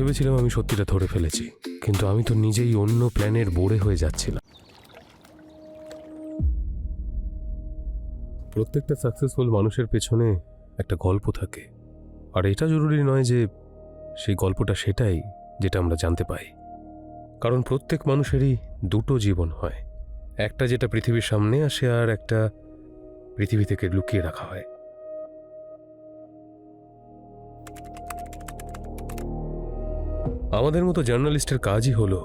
ভেবেছিলাম আমি সত্যিটা ধরে ফেলেছি, কিন্তু আমি তো নিজেই অন্য প্ল্যানের বোরে হয়ে যাচ্ছিলাম। প্রত্যেকটা সাকসেসফুল মানুষের পেছনে একটা গল্প থাকে, আর এটা জরুরি নয় যে সেই গল্পটা সেটাই যেটা আমরা জানতে পাই। কারণ প্রত্যেক মানুষেরই দুটো জীবন হয়, একটা যেটা পৃথিবীর সামনে আসে আর একটা পৃথিবী থেকে লুকিয়ে রাখা হয়। আমাদের মতো জার্নালিস্টের কাজই হলো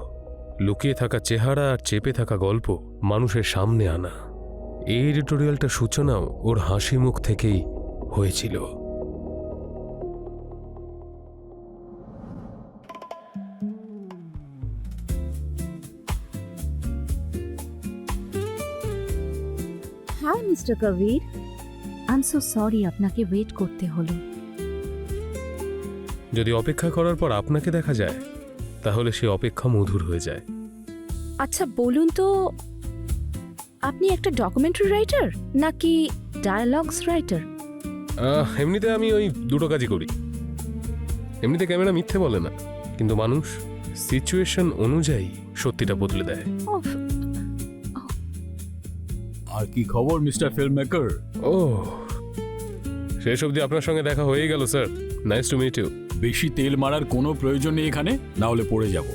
লুকিয়ে থাকা চেহারা আর চেপে থাকা গল্প মানুষের সামনে আনা। এই এডিটোরিয়ালটার সূচনাও ওর হাসি মুখ থেকেই হয়েছিল। High mister Kabir, I am so sorry আপনাকে ওয়েট করতে হলো। যদি অপেক্ষা করার পর আপনাকে দেখা যায় তাহলে সে অপেক্ষা মধুর হয়ে যায়। আচ্ছা বলুন তো, আপনি একটা ডকুমেন্টারি রাইটার নাকি ডায়ালগস রাইটার? এমনিতে আমি ওই দুটো কাজই করি। এমনিতে ক্যামেরা মিথ্যে বলে না, কিন্তু মানুষ সিচুয়েশন অনুযায়ী সত্যিটা বদলে দেয়। আর কি খবর মিস্টার ফিল্ম মেকার? ও, শেষ অবধি আপনার সঙ্গে দেখা হয়ে গেল sir. Nice to meet you. বেশি তেল মারার কোনো প্রয়োজন নেই এখানে, না হলে পড়ে যাব।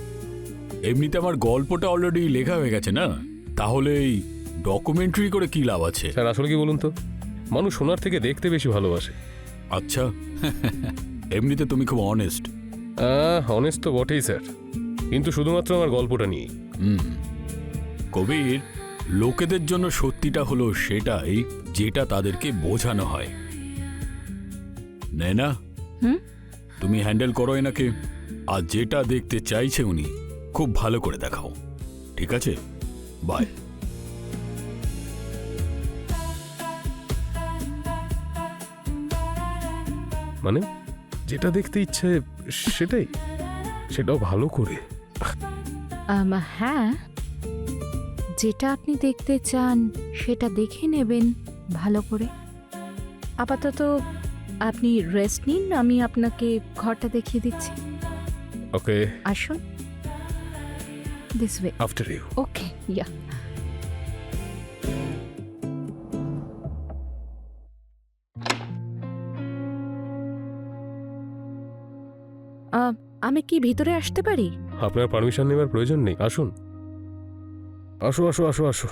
এমনিতে আমার গল্পটা অলরেডি লেখা হয়ে গেছে না, তাহলে এই ডকুমেন্টারি করে কি লাভ আছে? স্যার আসলে কি বলুন তো, মানুষ শোনার থেকে দেখতে বেশি ভালোবাসে। আচ্ছা, এমনিতে তুমি খুব অনেস্ট। অনেস্ট তো বটেই স্যার, কিন্তু শুধুমাত্র আমার গল্পটা নিয়ে। কবির, লোকেদের জন্য সত্যিটা হলো সেটাই যেটা তাদেরকে বোঝানো হয়। না তুমি হ্যান্ডেল করো এনাকে, আর যেটা দেখতে চাইছে উনি খুব ভালো করে দেখাও, ঠিক আছে? বাই। মানে যেটা দেখতে ইচ্ছে সেটাই, সেটাও ভালো করে। হ্যাঁ, যেটা আপনি দেখতে চান সেটা দেখে নেবেন ভালো করে। আপাতত আপনি রেস্ট নিন, আমি আপনাকে ঘরটা দেখিয়ে দিচ্ছি। ওকে, আসুন, this way. After you. Okay, yeah. আমি কি ভিতরে আসতে পারি? আপনার পারমিশন নেবার প্রয়োজন নেই, আসুন। আসো আসো আসো আসো।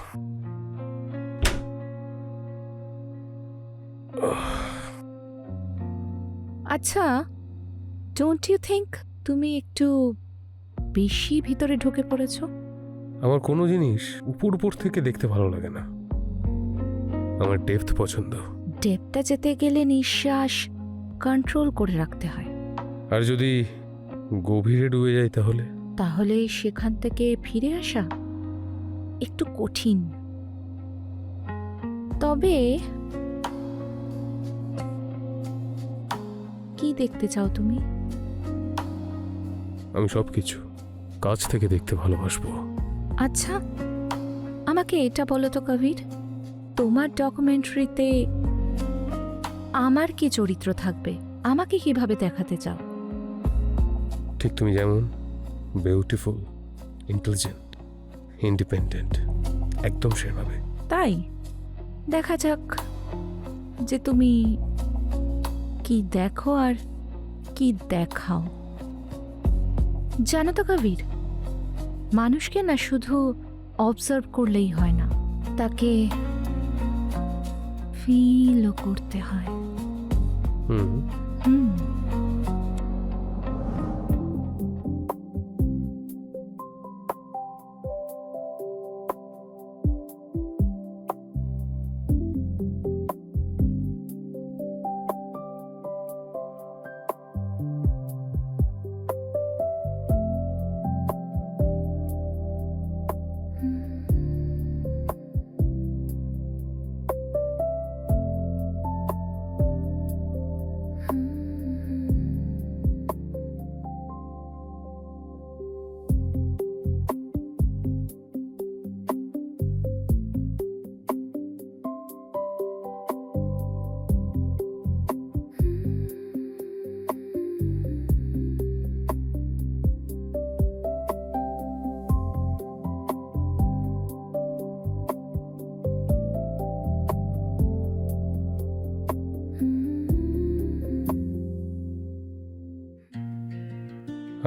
আচ্ছা, ডোন্ট ইউ থিঙ্ক তুমি একটু বেশি ভিতরে ঢুকে পড়েছো? আমার কোনো জিনিস উপর উপর থেকে দেখতে ভালো লাগে না, আমার ডেপথ পছন্দ। ডেপটা যেতে গেলে নিঃশ্বাস কন্ট্রোল করে রাখতে হয়। আর যদি গভীরে ডুবে যাই তাহলে? তাহলে সেখান থেকে ফিরে আসা একটু কঠিন। তবে কি দেখতে চাও তুমি? আমি সবকিছু কাছ থেকে দেখতে ভালোবাসবো। আচ্ছা, আমাকে এটা বলো তো কবির, তোমার ডকুমেন্টারিতে আমার কি চরিত্র থাকবে? আমাকে কিভাবে দেখাতে চাও? ঠিক তুমি যেমন, বিউটিফুল, ইন্টেলিজেন্ট, ইন্ডিপেন্ডেন্ট, একদম সেভাবে। তাই দেখা যাক যে তুমি কি দেখো আর কি দেখাও। জানো তো কবির, মানুষকে না শুধু অবজার্ভ করলেই হয় না, তাকে ফিলও করতে হয়। হুম। হুম।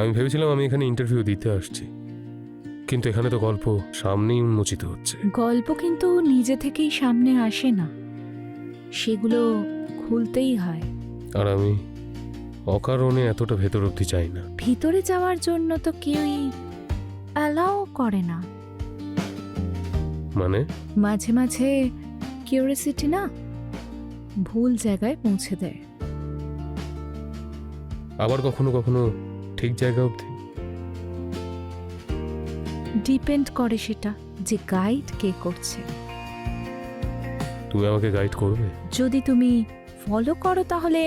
আমি ভেবেছিলাম আমি এখানে ইন্টারভিউ দিতে আসছি, কিন্তু এখানে তো গল্প সামনেই উন্মোচিত হচ্ছে। গল্প কিন্তু নিজে থেকেই সামনে আসে না, সেগুলো খুলতেই হয়। আর আমি অকারণে এতটা ভেতর অবধি চাই না। ভিতরে যাওয়ার জন্য তো কেউই অ্যালাও করে না। মানে মাঝে মাঝে কিউরিয়াসিটি না ভুল জায়গায় পৌঁছে দেয়। আবার কখনো কখনো ঠিক জায়গা অবধি। ডিপেন্ড করে সেটা যে গাইড কে করছে। তুমি আমাকে গাইড করবে? যদি তুমি ফলো করো তাহলে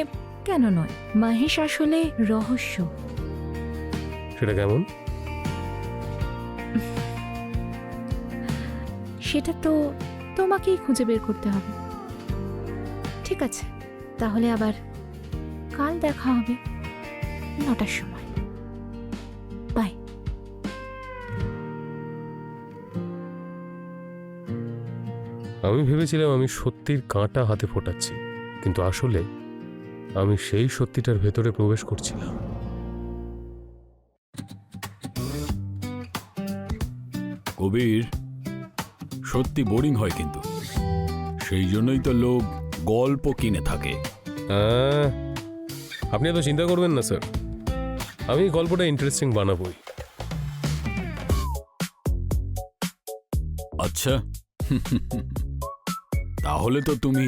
কেন নয়। মহেশ আসলে রহস্য। সেটা কেমন? সেটা তো তোমাকেই খুঁজে বের করতে হবে। ঠিক আছে, তাহলে আবার কাল দেখা হবে 9টার সময়। বাই। আমি ভেবেছিলাম আমি সত্যির কাঁটা হাতে ফোটাচ্ছি, কিন্তু আসলে আমি সেই সত্যিটার ভেতরে প্রবেশ করছিলাম। কবির, সত্যি বোরিং হয় কিন্তু, সেই জন্যই তো লোক গল্প কিনে থাকে। আপনি এত চিন্তা করবেন না স্যার, আমি গল্পটা ইন্টারেস্টিং বানাবোই। আচ্ছা, তাহলে তো তুমি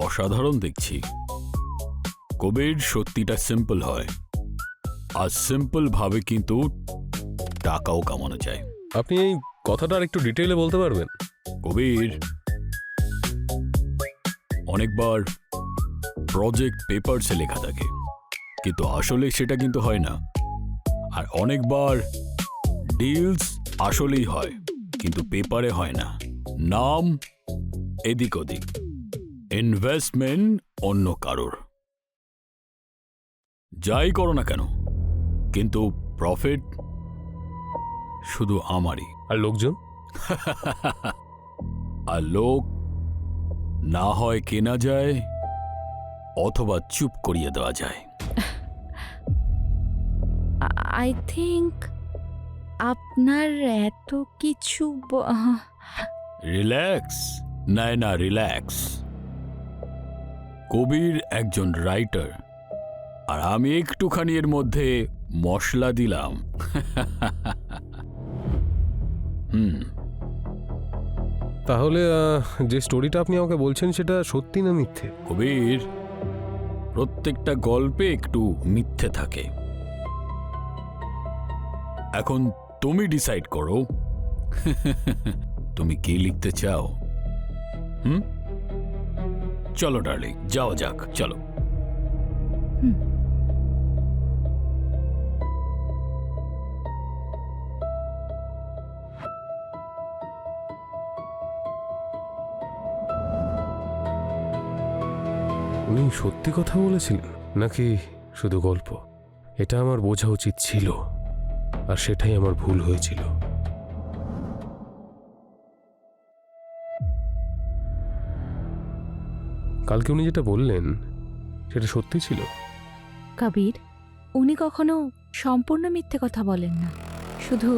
অসাধারণ দেখছি। কবির, সত্যিটা সিম্পল হয়, আর সিম্পল ভাবে কিন্তু টাকাও কামানো যায়। আপনি এই কথাটা আর একটু ডিটেইলে বলতে পারবেন? কবির, অনেকবার প্রজেক্ট পেপারসে লেখা থাকে, কিন্তু আসলে সেটা কিন্তু হয় না। আর অনেকবার ডিলস আসলেই হয়, কিন্তু পেপারে হয় না। নাম এদিক ওদিক, ইনভেস্টমেন্ট অন্য কারোর। যাই করো না কেন, কিন্তু প্রফিট শুধু আমারই। আর লোকজন? আর লোক না হয় কেনা যায়, অথবা চুপ করিয়ে দেওয়া যায়। আই থিঙ্ক আপনার এত কিছু রিল্যাক্স, না রিল্যাক্স। কবির একজন রাইটার, আর আমি একটুখানি এর মধ্যে মশলা দিলাম। তাহলে যে স্টোরিটা আপনি আমাকে বলছেন সেটা সত্যি না মিথ্যে? কবির, প্রত্যেকটা গল্পে একটু মিথ্যে থাকে। এখন তুমি ডিসাইড করো তুমি কি লিখতে চাও। চলো ডার্লিং, যাওয়া যাক, চলো। উনি সত্যি কথা বলেছিলেন নাকি শুধু গল্প? এটা আমার বোঝা উচিত ছিল, আর সেটাই আমার ভুল হয়েছিল। কালকে উনি যেটা বললেন সেটা সত্যি ছিল? কবির, উনি কখনো সম্পূর্ণ মিথ্যে কথা বলেন না, শুধু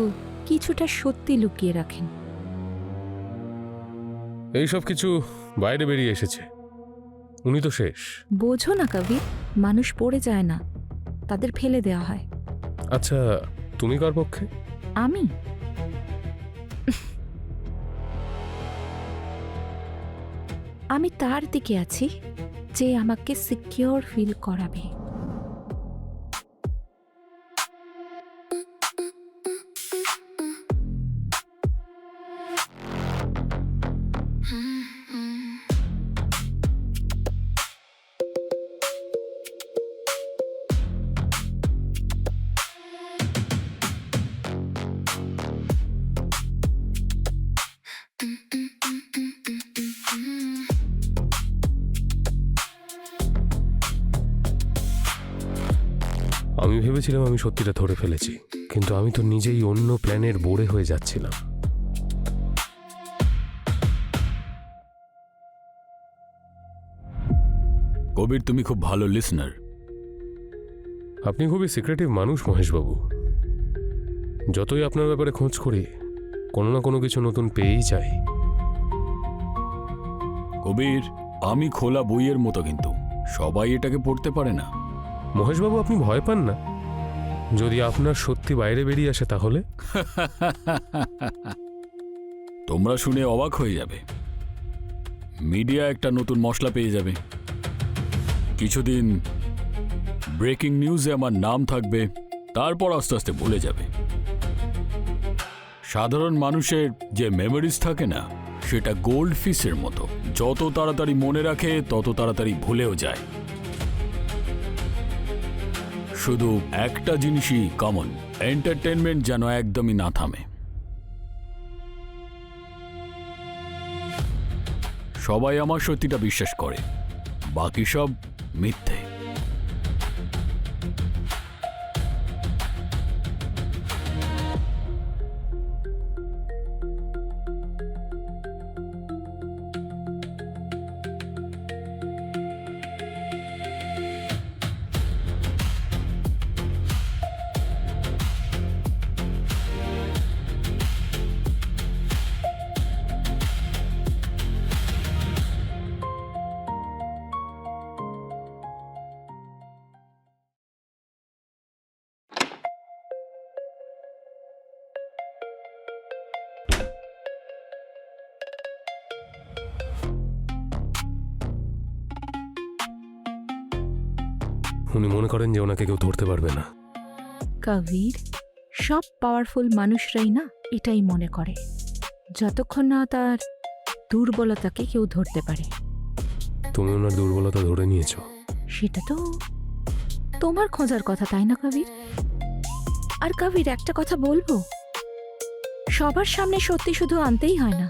কিছুটা সত্যি লুকিয়ে রাখেন। এইসব কিছু বাইরে বেরিয়ে এসেছে, উনি তো শেষ। বোঝো না কবির, মানুষ পড়ে যায় না, তাদের ফেলে দেওয়া হয়। আচ্ছা, তুমি কার পক্ষে? আমি আমি তার দিকে আছি যে আমাকে সিকিউর ফিল করাবে। আমি ভেবেছিলাম আমি সত্যিটা ধরে ফেলেছি, কিন্তু আমি তো নিজেই অন্য প্ল্যানের বোড়ে হয়ে যাচ্ছিলাম। কবির, তুমি খুব ভালো লিসনার। আপনি খুবই সিক্রেটিভ মানুষ মহেশবাবু। যতই আপনার ব্যাপারে খোঁজ করি কোনো না কোনো কিছু নতুন পেয়েই যাই। কবির, আমি খোলা বইয়ের মতো, কিন্তু সবাই এটাকে পড়তে পারে না। মহেশবাবু, আপনি ভয় পান না? যদি আপনার সত্যি বাইরে বেরিয়ে আসে তাহলে? তোমরা শুনে অবাক হয়ে যাবে। মিডিয়া একটা নতুন মশলা পেয়ে যাবে। কিছুদিন ব্রেকিং নিউজে আমার নাম থাকবে, তারপর আস্তে আস্তে ভুলে যাবে। সাধারণ মানুষের যে মেমোরিজ থাকে না, সেটা গোল্ড ফিশের মতো, যত তাড়াতাড়ি মনে রাখে তত তাড়াতাড়ি ভুলেও যায়। শুধু একটা জিনিসই কমন, এন্টারটেনমেন্ট যেন একদমই না থামে। সবাই আমার সত্যিটা বিশ্বাস করে, বাকি সব মিথ্যে। উনি মনে করেন যে ওনাকে কেউ ধরতে পারবে না। কবির, সব পাওয়ারফুল মানুষরাই না এটাই মনে করে, যতক্ষণ না তার দুর্বলতাকে কেউ ধরতে পারে। তুমি ওনার দুর্বলতা ধরে নিয়েছো। সেটা তো তোমার খোঁজার কথা, তাই না কবির? আর কবির, একটা কথা বলবো, সবার সামনে সত্যি শুধু আনতেই হয় না,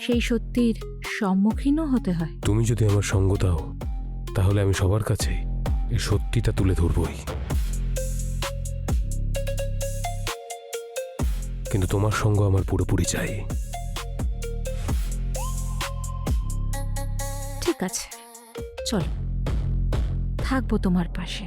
সেই সত্যির সম্মুখীনও হতে হয়। তুমি যদি আমার সঙ্গ দাও তাহলে আমি সবার কাছে এই সত্যিটা তুলে ধরবই। কিন্তু তোমার সঙ্গ আমার পুরোপুরি চাই। ঠিক আছে, চলো, থাকবো তোমার পাশে।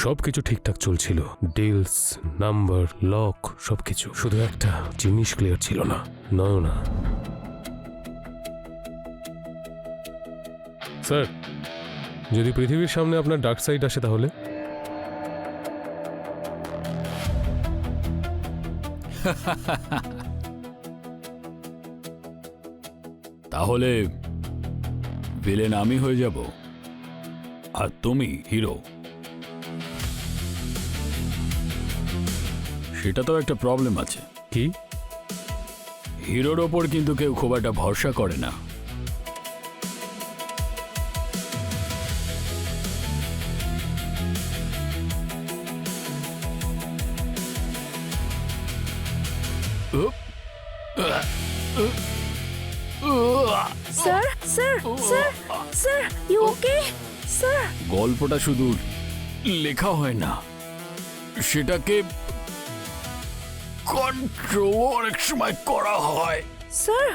সবকিছু ঠিকঠাক চলছিল, ডিলস, নাম্বার, লক, সবকিছু। শুধু একটা জিনিস ক্লিয়ার ছিল না, নয়না। স্যার, যদি পৃথিবীর সামনে আপনার ডার্ক সাইড আসে তাহলে? তাহলে ভিলেন আমি হয়ে যাব আর তুমি হিরো। সেটা তো একটা প্রবলেম আছে। কি? হিরোর ওপর কিন্তু কেউ খুব একটা ভরসা করে না। Sir, sir, sir, sir, you okay? Sir, গল্পটা শুধু লেখা হয় না, সেটাকে কন্ট্রোল অনেক সময় করা হয়। Sir,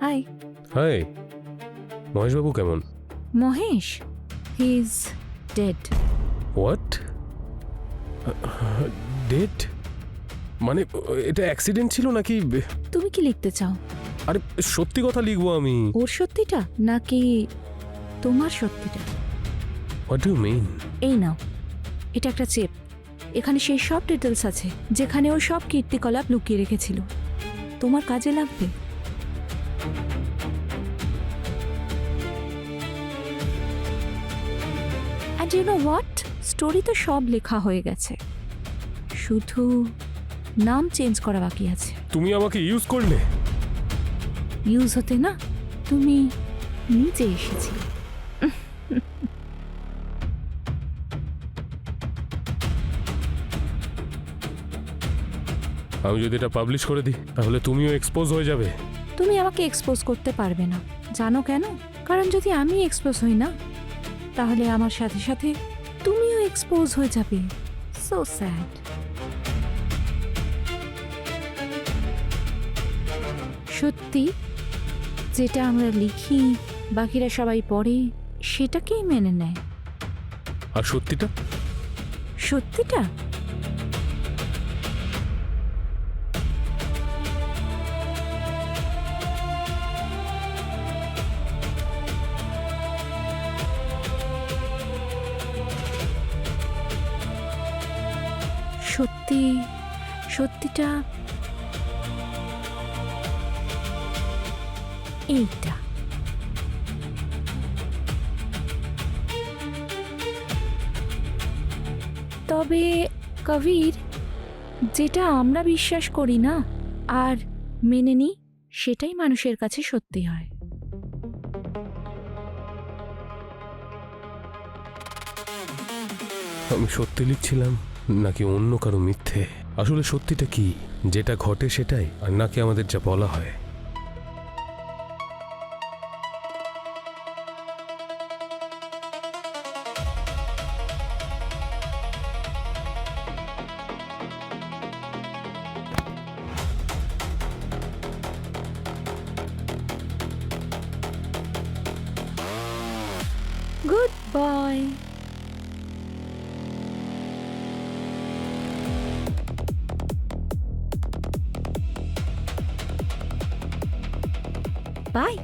high. হাই, মহেশবাবু কেমন? Mahesh, he is dead. What? Date? মানে এটা অ্যাক্সিডেন্ট ছিল নাকি? তুমি কি লিখতে চাও? আরে সত্যি কথা লিখবো আমি। ওর সত্যিটা নাকি তোমার সত্যিটা? What do you mean? এই নাও, এটা একটা চেপ। এখানে সেই সব ডিটেলস আছে যেখানে ও সব কীর্তিকলাপ লুকিয়ে রেখেছিল। তোমার কাজে লাগবে। And you know what, story তো সব লেখা হয়ে গেছে, শুধু নাম চেঞ্জ করা বাকি আছে। তুমি আমাকে ইউজ করলে? ইউজ হতে না, তুমি নিজে এসেছিলে। আমি যদি এটা পাবলিশ করে দিই তাহলে তুমিও এক্সপোজ হয়ে যাবে। তুমি আমাকে এক্সপোজ করতে পারবে না, জানো কেন? কারণ যদি আমি এক্সপোজ হই না, তাহলে আমার সাথে সাথে তুমিও এক্সপোজ হয়ে যাবে। So sad. সত্যি যেটা আমরা লিখি, বাকিরা সবাই পড়ে, সেটাকেই মেনে নেয়। আর সত্যিটা? সত্যিটা সত্যিটা এইটা। তবে কবির, যেটা আমরা বিশ্বাস করি না আর মেনে নিই, সেটাই মানুষের কাছে সত্যি হয়। আমি সত্যি লিখছিলাম নাকি অন্য কারো মিথ্যে? আসলে সত্যিটা কি? যেটা ঘটে সেটাই, আর নাকি আমাদের যা বলা হয়? Good boy. বাই।